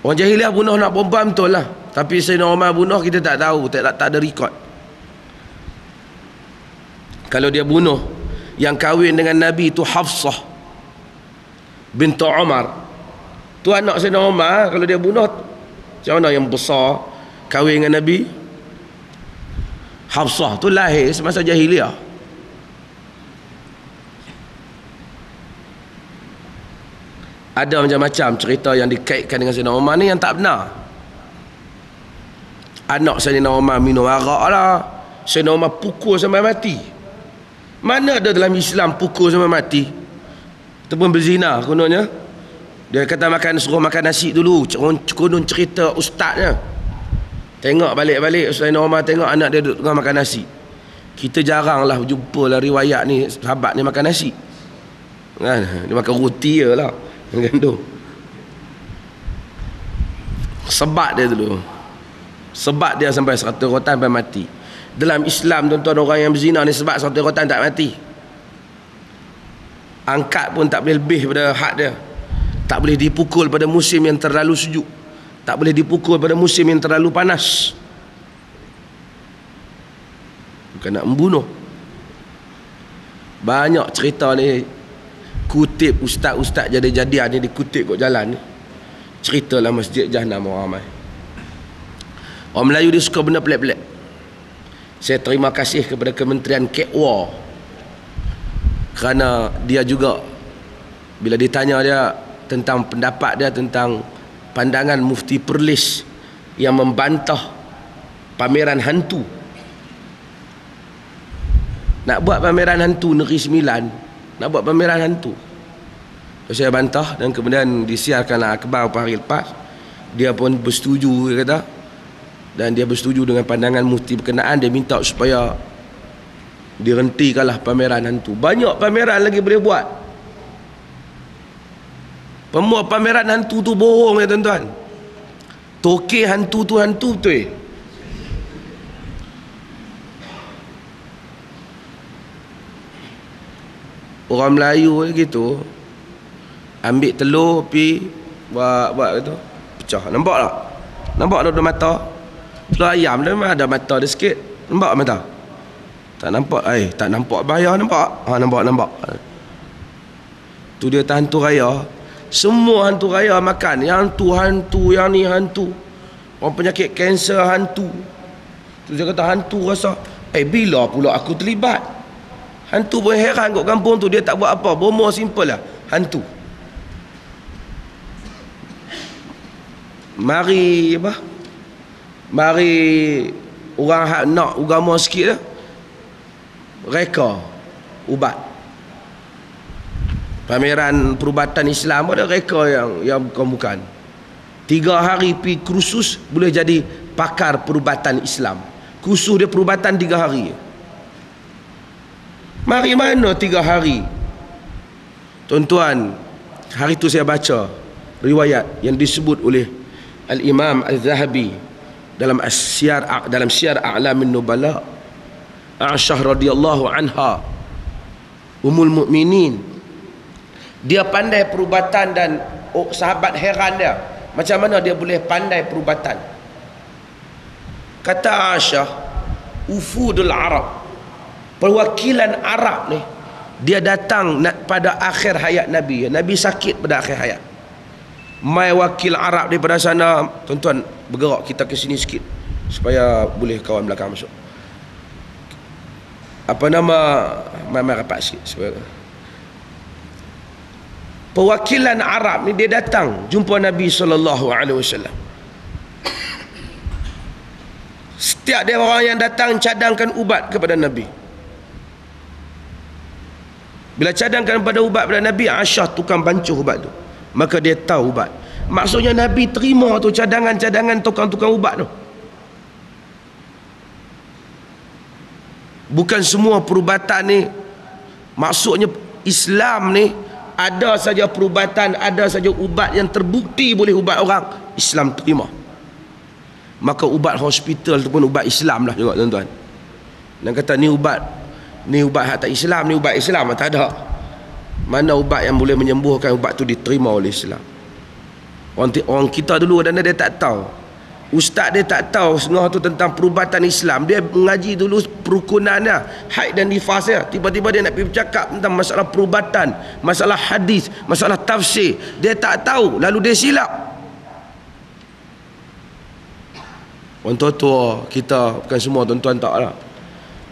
Orang jahiliah bunuh nak perempuan betul lah, tapi Sayyidina Umar bunuh kita tak tahu, tak ada rekod. Kalau dia bunuh yang kahwin dengan Nabi itu Hafsah bintu Umar, tu anak Sayyidina Umar, kalau dia bunuh macam mana yang besar kahwin dengan Nabi? Hafsah tu lahir semasa jahiliah. Ada macam-macam cerita yang dikaitkan dengan Sayyidina Umar ni yang tak benar. Anak Sayyidina Umar minum arak lah, Sayyidina Umar pukul sampai mati. Mana ada dalam Islam pukul sampai mati? Ataupun berzina kononnya. Dia kata suruh makan nasi dulu, konon cerita ustaznya. Tengok balik-balik Sayyidina Umar tengok anak dia duduk tengah makan nasi. Kita jarang lah jumpa lah riwayat ni sahabat ni makan nasi kan? Dia makan roti je lah gandum. Sebat dia dulu, sebat dia sampai 100 rotan sampai mati. Dalam Islam tuan-tuan, orang yang berzina ni sebat 100 rotan tak mati. Angkat pun tak boleh lebih pada had dia. Tak boleh dipukul pada musim yang terlalu sejuk, tak boleh dipukul pada musim yang terlalu panas. Bukan nak membunuh. Banyak cerita ni, kutip ustaz-ustaz jadi-jadian ni dikutip kat jalan ni. Cerita lah masjid Jahanam orang ramai. Orang Melayu dia suka benda pelik-pelik. Saya terima kasih kepada Kementerian Kekwa, kerana dia juga bila ditanya dia tentang pendapat dia tentang pandangan Mufti Perlis yang membantah pameran hantu. Nak buat pameran hantu Negeri Sembilan, nak buat pameran hantu. Saya bantah dan kemudian disiarkanlah akhbar beberapa hari lepas. Dia pun bersetuju, dia kata, dan dia bersetuju dengan pandangan mufti berkenaan. Dia minta supaya dihentikanlah pameran hantu. Banyak pameran lagi boleh buat. Pembuat pameran hantu tu bohong ya tuan-tuan. Tokek hantu tu hantu betul. Orang Melayu gitu, ambil telur pi buat gitu, pecah. Nampak tak? Nampak tak ada mata? Telur ayam dia memang ada mata dia sikit. Nampak mata? Tak nampak. Tak nampak bahaya nampak. Nampak. Tu dia hantu raya. Semua hantu raya makan. Yang tu hantu, yang ni hantu. Orang penyakit kanser hantu. Tu dia kata hantu rasa, bila pula aku terlibat? Hantu pun heran kat kampung tu, dia tak buat apa, bomoh simple lah, hantu. Mari orang hak nak agama sikit lah, reka ubat. Pameran perubatan Islam ada reka yang bukan-bukan. 3 hari pi kursus boleh jadi pakar perubatan Islam. Kursus dia perubatan 3 hari. Mari mana 3 hari? Tuan-tuan, hari tu saya baca riwayat yang disebut oleh Al-Imam Al-Zahabi dalam Syiar A'lamin Nubala. Aisyah radhiyallahu anha, Ummul Mukminin, dia pandai perubatan dan sahabat heran dia, macam mana dia boleh pandai perubatan. Kata Aisyah, Ufudul Arab, perwakilan Arab ni, dia datang pada akhir hayat Nabi. Nabi sakit pada akhir hayat. Mai wakil Arab daripada sana, tuan-tuan bergerak kita ke sini sikit supaya boleh kawan belakang masuk. Apa nama? Mai rapat sikit supaya. Perwakilan Arab ni dia datang jumpa Nabi SAW. Setiap dia orang yang datang cadangkan ubat kepada Nabi. Bila cadangkan pada ubat pada Nabi, Aisyah tukang bancuh ubat tu, maka dia tahu ubat. Maksudnya Nabi terima tu cadangan-cadangan tukang-tukang ubat tu. Bukan semua perubatan ni, maksudnya Islam ni ada saja perubatan, ada saja ubat yang terbukti boleh ubat orang, Islam terima. Maka ubat hospital tu pun ubat Islam lah juga tuan-tuan. Dan kata ni ubat hak tak Islam, ni ubat Islam, tak ada. Mana ubat yang boleh menyembuhkan, ubat tu diterima oleh Islam. Orang kita dulu dan dia tak tahu. Ustaz dia tak tahu setengah tu tentang perubatan Islam. Dia mengaji dulu perukunannya, haid dan nifas dia. Tiba-tiba dia nak pergi bercakap tentang masalah perubatan, masalah hadis, masalah tafsir. Dia tak tahu, lalu dia silap. Orang tua-tua kita, bukan semua tuan-tuan tak lah.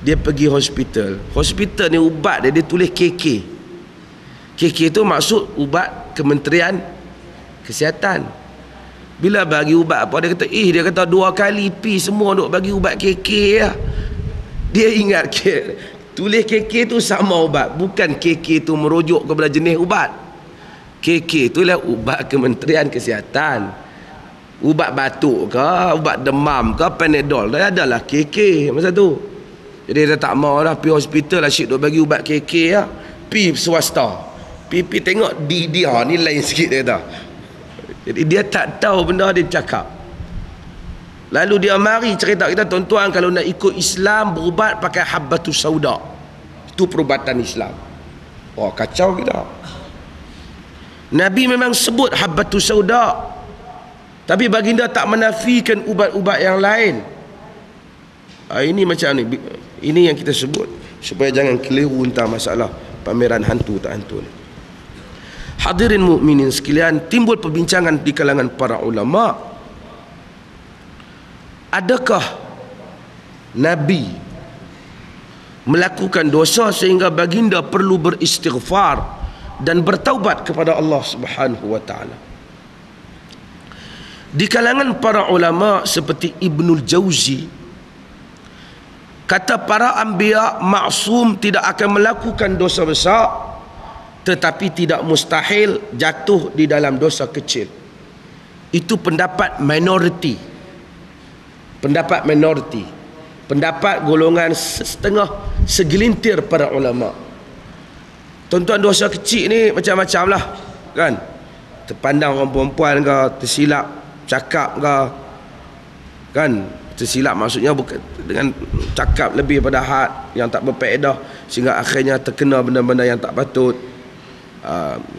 Dia pergi hospital. Hospital ni ubat dia tulis KK. KK tu maksud ubat Kementerian Kesihatan. Bila bagi ubat apa, dia kata dia kata 2 kali pi semua duk bagi ubat KK lah. Dia ingat tulis KK tu sama ubat, bukan KK tu merujuk kepada jenis ubat. KK tu lah ubat Kementerian Kesihatan. Ubat batuk ke, ubat demam ke, Panadol, dah adalah KK masa tu. Jadi dia tak mau lah pergi hospital, asyik duk bagi ubat KK lah. Pi swasta, pi tengok dia ni lain sikit, dia kata. Jadi dia tak tahu benda dia cakap. Lalu dia mari cerita kita, tuan-tuan, kalau nak ikut Islam berubat pakai habbatus sauda. Itu perubatan Islam. Oh, kacau kita. Nabi memang sebut habbatus sauda, tapi baginda tak menafikan ubat-ubat yang lain. Ini macam ni. Ini yang kita sebut supaya jangan keliru tentang masalah pameran hantu tak hantu ni. Hadirin mukminin sekalian, timbul perbincangan di kalangan para ulama. Adakah Nabi melakukan dosa sehingga baginda perlu beristighfar dan bertaubat kepada Allah Subhanahu wa taala? Di kalangan para ulama seperti Ibnul Jauzi kata para anbiya maksum tidak akan melakukan dosa besar, tetapi tidak mustahil jatuh di dalam dosa kecil. Itu pendapat minoriti. Pendapat minoriti. Pendapat golongan segelintir para ulama. Tuan-tuan, dosa kecil ni macam-macam lah, kan? Terpandang orang perempuan ke, tersilap cakap ke, kan? Tersilap maksudnya bukan dengan cakap lebih pada had yang tak berfaedah sehingga akhirnya terkena benda-benda yang tak patut.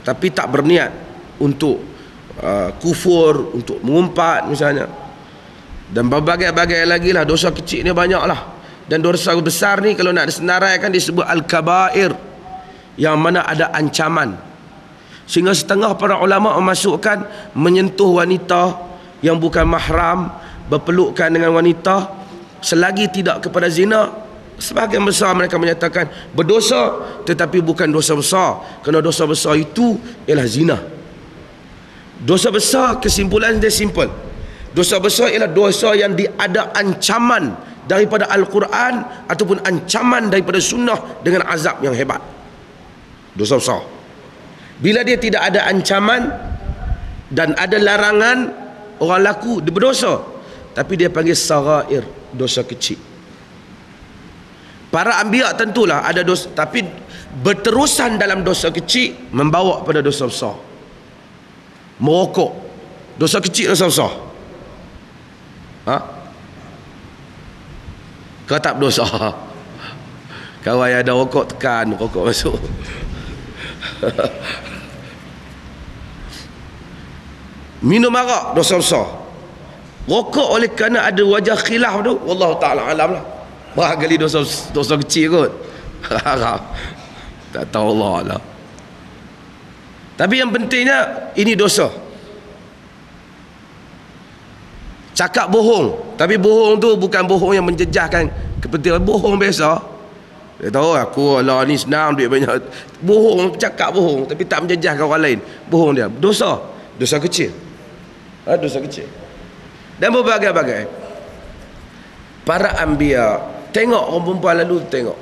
Tapi tak berniat untuk kufur, untuk mengumpat misalnya. Dan berbagai-bagai lagi lah. Dosa kecil ni banyak lah. Dan dosa besar ni kalau nak disenaraikan disebut al-kabair, yang mana ada ancaman. Sehingga setengah para ulama memasukkan menyentuh wanita yang bukan mahram, berpelukan dengan wanita selagi tidak kepada zina. Sebahagian besar mereka menyatakan berdosa, tetapi bukan dosa besar, kerana dosa besar itu ialah zina. Dosa besar, kesimpulan dia simple. Dosa besar ialah dosa yang ada ancaman daripada Al-Quran ataupun ancaman daripada sunnah dengan azab yang hebat. Dosa besar. Bila dia tidak ada ancaman dan ada larangan, orang laku dia berdosa, tapi dia panggil sagair, dosa kecil. Para anbiya tentulah ada dosa, tapi berterusan dalam dosa kecil membawa pada dosa besar. Merokok, dosa kecil, dosa besar. Kau tak berdosa. Kawan yang ada rokok tekan, rokok masuk. Minum arak, dosa besar. Rokok oleh kerana ada wajah khilaf tu, wallahu ta'ala alam lah, barangkali dosa kecil kot. Tak tahu Allah lah. Tapi yang pentingnya ini dosa. Cakap bohong, tapi bohong tu bukan bohong yang menjejahkan kepentingan. Bohong biasa. Dia tahu aku Allah ni senang duit banyak. Bohong, cakap bohong tapi tak menjejahkan orang lain. Bohong dia dosa. Dosa kecil. Dosa kecil. Dan berbagai-bagai. Para anbiya, tengok orang perempuan lalu, tengok.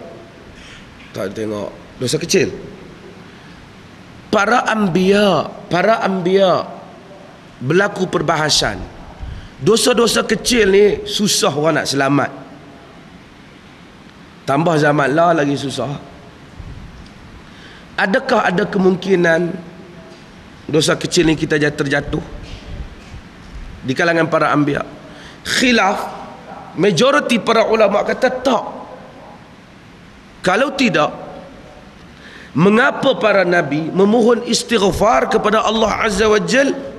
Tak tengok. Dosa kecil. Para anbiya berlaku perbahasan. Dosa-dosa kecil ni susah orang nak selamat. Tambah zaman lah lagi susah. Adakah ada kemungkinan dosa kecil ni kita terjatuh di kalangan para anbiya? Khilaf, majoriti para ulama kata tak. Kalau tidak, mengapa para nabi memohon istighfar kepada Allah Azza wa Jal